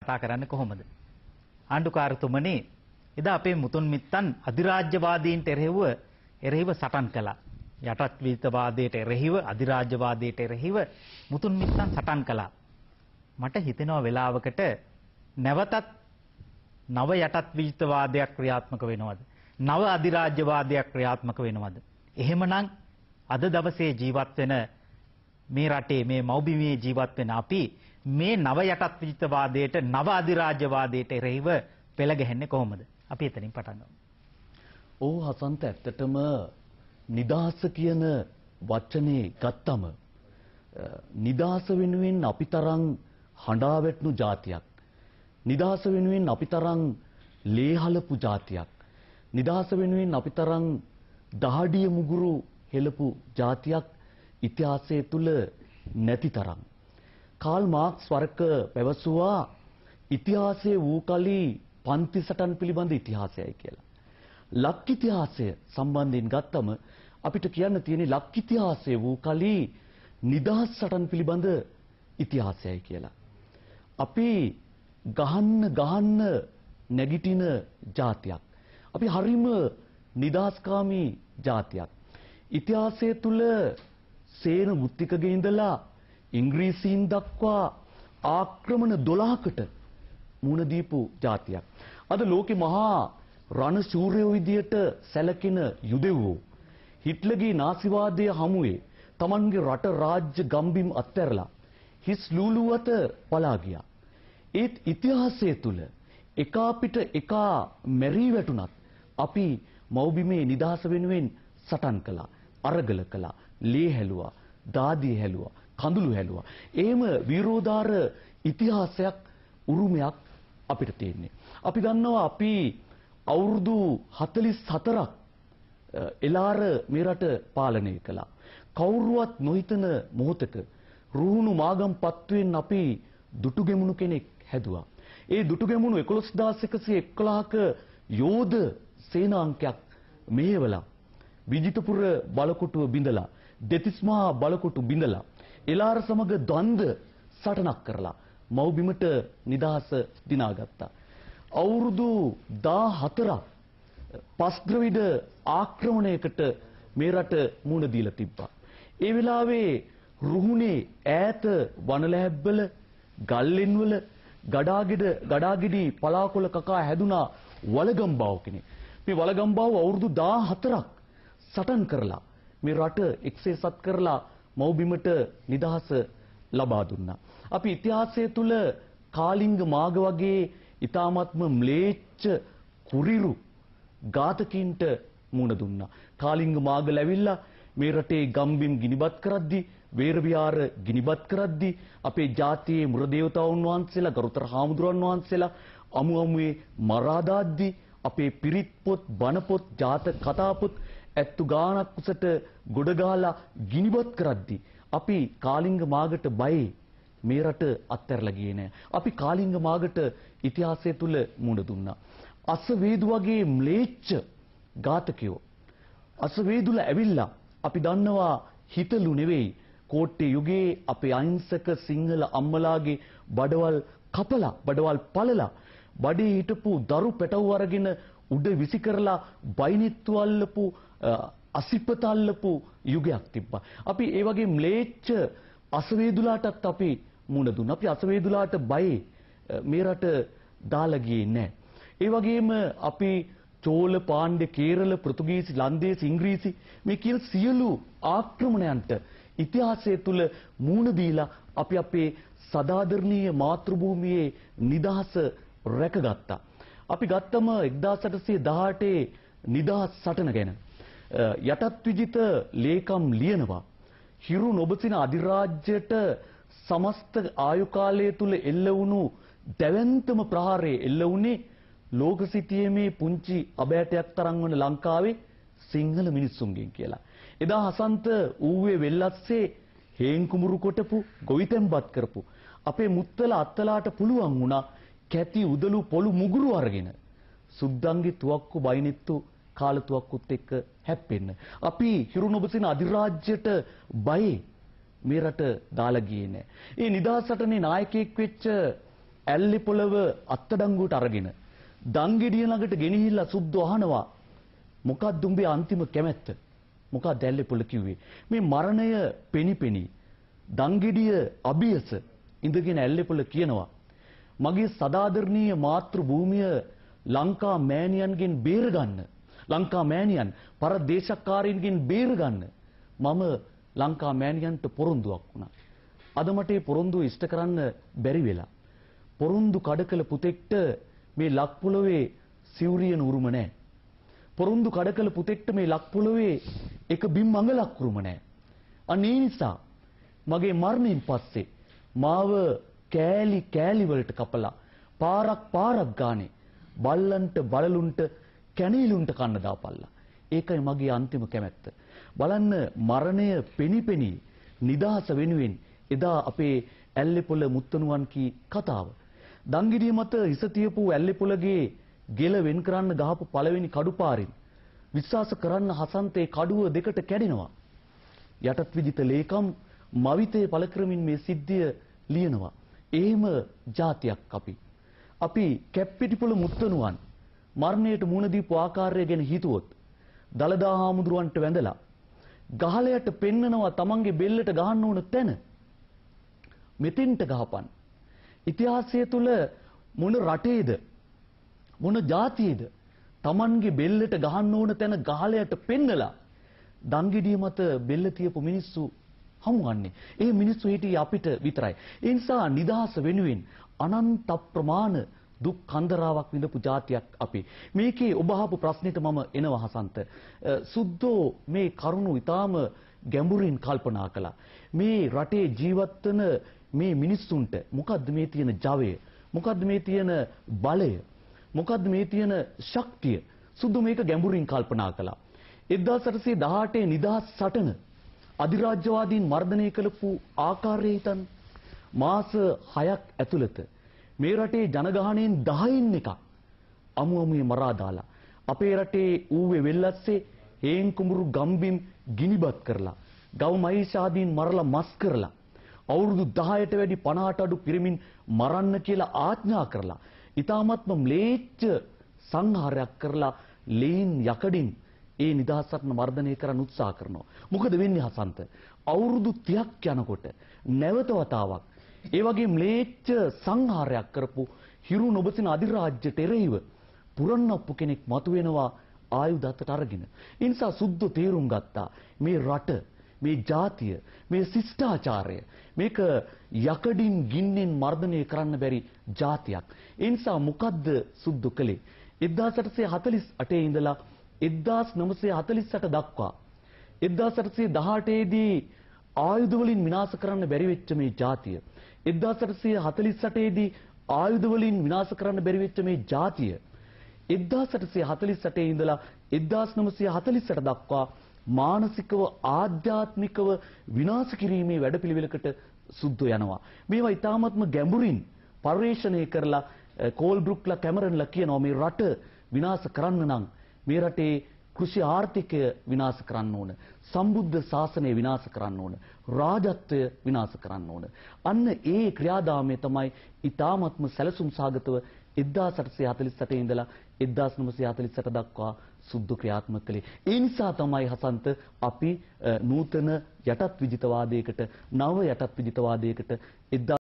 කතා කරන්නේ කොහොමද? ආණ්ඩුකාරතුමනි එදා අපේ මුතුන් මිත්තන් අධිරාජ්‍යවාදීන්ට එරෙහිව සටන් කළා. යටත් විජිතවාදයට එරෙහිව අධිරාජ්‍යවාදයට එරෙහිව මුතුන් මිත්තන් සටන් කළා. මට හිතෙනවා වෙලාවකට නැවතත් නව යටත් විජිතවාදයක් ක්‍රියාත්මක වෙනවද? නව අධිරාජ්‍යවාදයක් ක්‍රියාත්මක වෙනවද? එහෙමනම් අද දවසේ ජීවත් වෙන මේ රටේ මේ මව්බිමේ ජීවත් වෙන අපි මේ නව යටත් විජිතවාදයට නව අධිරාජ්‍යවාදයට එරෙහිව පෙළ ගැහෙන්නේ කොහොමද? අපි එතනින් පටන් ගමු. ඕ හසන්ත ඇත්තටම නිදහස කියන වචනේ ගත්තම නිදහස වෙනුවෙන් අපි තරම් හඬා වැටුණු જાතියක්, නිදහස වෙනුවෙන් අපි තරම් ලේහලපු જાතියක්, නිදහස වෙනුවෙන් අපි තරම් දහඩිය මුගුරු හෙලපු જાතියක් ඉතිහාසයේ තුල නැති තරම්. කාල් මාක්ස් වරක පැවසුවා ඉතිහාසයේ වූ කලී පන්ති සටන් පිළිබඳ ඉතිහාසයයි කියලා. ලක් ඉතිහාසය සම්බන්ධයෙන් ගත්තම අපිට කියන්න තියෙන්නේ ලක් ඉතිහාසයේ වූ කලී නිදහස් සටන් පිළිබඳ ඉතිහාසයයි කියලා. අපි ගහන්න නැගිටින જાතියක්. අපි හරිම නිදහස්කාමී જાතියක්. ඉතිහාසය තුල සේන මුත්තිකගේ ඉඳලා ඉංග්‍රීසීන් දක්වා ආක්‍රමණ 12කට මුහුණ දීපු જાතියක්. අද ලෝකේ මහා රණ ශූරයෝ විදියට සැලකෙන යුදෙව්වෝ හිට්ලර්ගේ නාසිවාදයේ හමුවේ Tamanගේ රට රාජ්‍ය ගම්බිම් අත්හැරලා හිස් ලූලු අත පලා ගියා. ඒත් ඉතිහාසය තුල එකා පිට එකා මැරී වැටුණත් අපි මව්බිමේ නිදහස වෙනුවෙන් සටන් කළා, අරගල කළා, ලේ හැලුවා, දාදිය හැලුවා, කඳුළු හැලුවා. එහෙම වීරෝදාර ඉතිහාසයක් උරුමයක් අපිට තියෙන්නේ. අපි දන්නවා අපි අවුරුදු 44ක් එලාර මේ රට පාලනය කළා. කවුරුවත් නොහිතන මොහොතක රුහුණු මාගම්පත් වෙන්න අපි දුටුගෙමුණු කෙනෙක් හැදුවා. ඒ දුටුගෙමුණු 11111ක යෝධ සේනාංකයක් මෙහෙवला විජිතපුර බලකොටුව බිඳලා දෙතිස්මහා බලකොටු බිඳලා එලාර සමග ද්වන්ද සටනක් කරලා මව්බිමට නිදහස දිනාගත්තා. අවුරුදු 14ක් පස්ද්‍රවිඩ ආක්‍රමණයකට මේ රට මුහුණ දීලා තිබ්බා. ඒ වෙලාවේ රුහුණේ ඈත වනලැහැබ්වල ගල්ලෙන්වල ගඩාගෙඩි පලාකොළ කකා හැදුනා වලගම්බාව කෙනෙක්. මේ වලගම්බාව අවුරුදු 14ක් සටන් කරලා මේ රට එක්සේසත් කරලා මව්බිමට නිදහස ලබා දුන්නා. අපි ඉතිහාසය තුල කාලිංග මාග වගේ ඊ타මත්ම ම්ලේච්ඡ කුරිරු ඝාතකින්ට මුණ දුන්නා. කාලිංග මාග ලැබිලා මේ රටේ ගම්බිම් ගිනිබත් කරද්දී, වේර විහාර ගිනිබත් කරද්දී අපේ ජාතියේ මුර දේවතාවුන් වහන්සේලා, ගරුතර හාමුදුරන් වහන්සේලා අමු අමුවේ මරා දාද්දී අපේ පිරිත් පොත්, බණ පොත්, ජාතක කතා පොත් ඇත්තු ගානක් උසට ගොඩ ගහලා ගිනිබත් කරද්දී අපි කාලිංග මාගට බයයි මේ රට අත්හැරලා ගියේ නෑ. අපි කාලිංග මාගට ඉතිහාසය තුල මුණ දුන්නා. අසවේදු වගේ ම්ලේච්ඡ ඝාතකයෝ අසවේදුල ඇවිල්ලා අපි දන්නවා හිතලු නෙවෙයි කෝට්ටේ යුගයේ අපේ අහිංසක සිංහල අම්මලාගේ බඩවල් කපලා බඩවල් පළලා බඩේ හිටපු දරු පැටවු අරගෙන උඩ විසි කරලා බයිනිත්තු අල්ලපු අසිපත අල්ලපු යුගයක් තිබ්බා. අපි ඒ වගේ ම්ලේච්ඡ අසවේදුලාටත් අපි මුණ දුන්නා. අපි අසවේදුලාට බයයි මේ රට දාලා ගියේ නැහැ. ඒ වගේම අපි චෝල, පාණ්ඩ්‍ය, කේරළ, පෘතුගීසි, ලන්දේසි, ඉංග්‍රීසි මේ කියන සියලු ආක්‍රමණයන්ට ඉතිහාසය තුල මුණ දීලා අපි අපේ සදාදරණීය මාතෘභූමියේ නිදහස රැකගත්තා. අපි ගත්තම 1818 නිදහස් සටන ගැන යටත් විජිත ලේකම් ලියනවා හිරු නොබසින අධිරාජ්‍යයට සමස්ත ආයු කාලය තුල එල්ල වුණු දැවැන්තම ප්‍රහාරයේ එල්ල වුණේ ලෝක සිටියේ මේ පුංචි අබෑටයක් තරම් වන ලංකාවේ සිංහල මිනිස්සුන්ගෙන් කියලා. එදා හසන්ත ඌවේ වෙල්ලස්සේ හේන් කුඹුරු කොටපු ගොවිතැන්පත් කරපු අපේ මුත්තල අත්තලාට පුළුවන් වුණා කැටි උදළු පොළු මුගුරු අරගෙන සුද්දන්ගේ තුවක්කු බයිනෙත්තු කාල තුවක්කුත් එක්ක හැප්පෙන්න. අපි හිරු නොබසින අධිරාජ්‍යයට බයි මේ රට දාලා ගියේ නෑ. ඒ නිදහස් සටනේ නායකයෙක් වෙච්ච ඇල්ලි පොළව අත්අඩංගුවට අරගෙන දංගෙඩිය ළඟට ගෙනහිල්ලා සුද්ධ අහනවා මොකක්ද උඹේ අන්තිම කැමැත්ත? මොකක්ද ඇල්ලි පොළ කිව්වේ? මේ මරණය පෙනිපෙනි දංගෙඩිය අභියස ඉඳගෙන ඇල්ලි පොළ කියනවා මගේ සදාදරණීය මාතෘ භූමිය ලංකා මෑණියන්ගෙන් බේරගන්න, ලංකා මෑණියන් පරදේශකාරීන්ගෙන් බේරගන්න මම ලංකා මෑණියන්ට පොරොන්දුවක් වුණා. අද මට මේ පොරොන්දුව ඉෂ්ට කරන්න බැරි වෙලා. පොරොන්දු කඩකල පුතෙක්ට මේ ලක් පොළවේ සිවුරියන උරුම නැහැ. පොරොන්දු කඩකල පුතෙක්ට මේ ලක් පොළවේ එක බිම් අඟලක් උරුම නැහැ. අනේ නිසා මගේ මරණයෙන් පස්සේ මාව කෑලි කෑලි වලට කපලා පාරක් පාරක් ගානේ බල්ලන්ට බලලුන්ට කැණීලුන්ට කන්න දාපල්ලා. ඒකයි මගේ අන්තිම කැමැත්ත. බලන්න මරණය පෙනිපෙනී නිදහස වෙනුවෙන් එදා අපේ ඇල්ලේපොළ මුත්තණුවන් කී කතාව. දංගිඩිය මත හිස තියපු ඇල්ලේපොළගේ ගෙල වෙන් කරන්න ගහපු පළවෙනි කඩුපාරින් විශ්වාස කරන්න හසන්තේ කඩුව දෙකට කැඩෙනවා. යටත් විජිත ලේකම් මවිතේ පළ කරමින් මේ සිද්ධිය ලියනවා. එහෙම જાතියක් අපි කැප්පිටිපොළ මුත්තණුවන් මරණයට මුහුණ දීපු ආකාරය ගැන හිතුවොත් දලදා හාමුදුරුවන්ට වැඳලා ගහලයට පෙන්නනවා තමන්ගේ බෙල්ලට ගහන්න ඕන තැන මෙතෙන්ට ගහපන්. ඉතිහාසය තුල මොන රටේද මොන ජාතියේද තමන්ගේ බෙල්ලට ගහන්න ඕන තැන ගහලයට පෙන්නලා දංගෙඩිය මත බෙල්ල තියපු මිනිස්සු හමුවන්නේ. ඒ මිනිස්සු හිටියේ අපිට විතරයි. ඒ නිසා නිදහස වෙනුවෙන් අනන්ත ප්‍රමාණ දුක් කන්දරාවක් විඳපු જાතියක් අපි. මේකේ ඔබ අහපු ප්‍රශ්නෙට මම එනවා හසන්ත. සුද්ධෝ මේ කරුණු ඊටාම ගැඹුරින් කල්පනා කළා. මේ රටේ ජීවත් වෙන මේ මිනිස්සුන්ට මොකද්ද මේ තියෙන ජවය? මොකද්ද මේ තියෙන බලය? මොකද්ද මේ තියෙන ශක්තිය? සුද්ධෝ මේක ගැඹුරින් කල්පනා කළා. 1818 නිදහස් සටන අධිරාජ්‍යවාදීන් මර්ධනය කළපු ආකාරය හිතන්න. මාස 6ක් ඇතුළත මේ රටේ ජනගහණයෙන් 10න් එකක් අමුමුවේ මරා දාලා අපේ රටේ ඌවේ වෙල්ලස්සේ හේන් කුඹුරු ගම්බිම් ගිනිබත් කරලා ගව මහීෂාදීන් මරලා මස් කරලා අවුරුදු 10ට වැඩි 50ට අඩු පිරිමින් මරන්න කියලා ආඥා කරලා ඊ타මත්ම ම්ලේච්ඡ සංහාරයක් කරලා ලේන් යකඩින් ඒ නිදහස් සටන මර්ධනය කරන්න උත්සාහ කරනවා. මොකද වෙන්නේ හසන්ත? අවුරුදු 30ක් යනකොට නැවත වතාවක් ඒ වගේ ම්ලේච්ඡ සංහාරයක් කරපු හිරු නොබසින අධිරාජ්‍යයට එරෙහිව පුරන්නප්පු කෙනෙක් මතුවෙනවා ආයුධ අතට අරගෙන. ඒ නිසා සුද්ධ තේරුම් ගත්තා මේ රට, මේ ජාතිය, මේ ශිෂ්ටාචාරය මේක යකඩින් ගින්නෙන් මර්ධනය කරන්න බැරි ජාතියක්. ඒ නිසා මොකද්ද සුද්ධ කළේ? 1848 ඉඳලා 1948 දක්වා 1818 දී ආයුධ වලින් විනාශ කරන්න බැරි වෙච්ච මේ ජාතිය 1848 දී ආයුධ වලින් විනාශ කරන්න බැරි වෙච්ච මේ ජාතිය 1848 ඉඳලා 1948 දක්වා මානසිකව ආධ්‍යාත්මිකව විනාශ කිරීමේ වැඩපිළිවෙලකට සුද්ධ යනවා. මේවා ඊ타මත්ම ගැඹුරින් පරිශ්‍රණය කරලා කෝල්බ්‍රුක්ලා කැමරන්ලා කියනවා මේ රට විනාශ කරන්න නම් මේ රටේ කෘෂි ආර්ථිකය විනාශ කරන්න ඕන. සම්බුද්ධ ශාසනය විනාශ කරන්න ඕන. රාජත්වය විනාශ කරන්න ඕන. අන්න ඒ ක්‍රියාදාමය තමයි ඊ타මත්ම සැලසුම් සාගතව 1848 ඉඳලා 1948 දක්වා සුද්ධ ක්‍රියාත්මක කළේ. ඒ නිසා තමයි හසන්ත අපි නූතන යටත් විජිතවාදයකට නව යටත් විජිතවාදයකට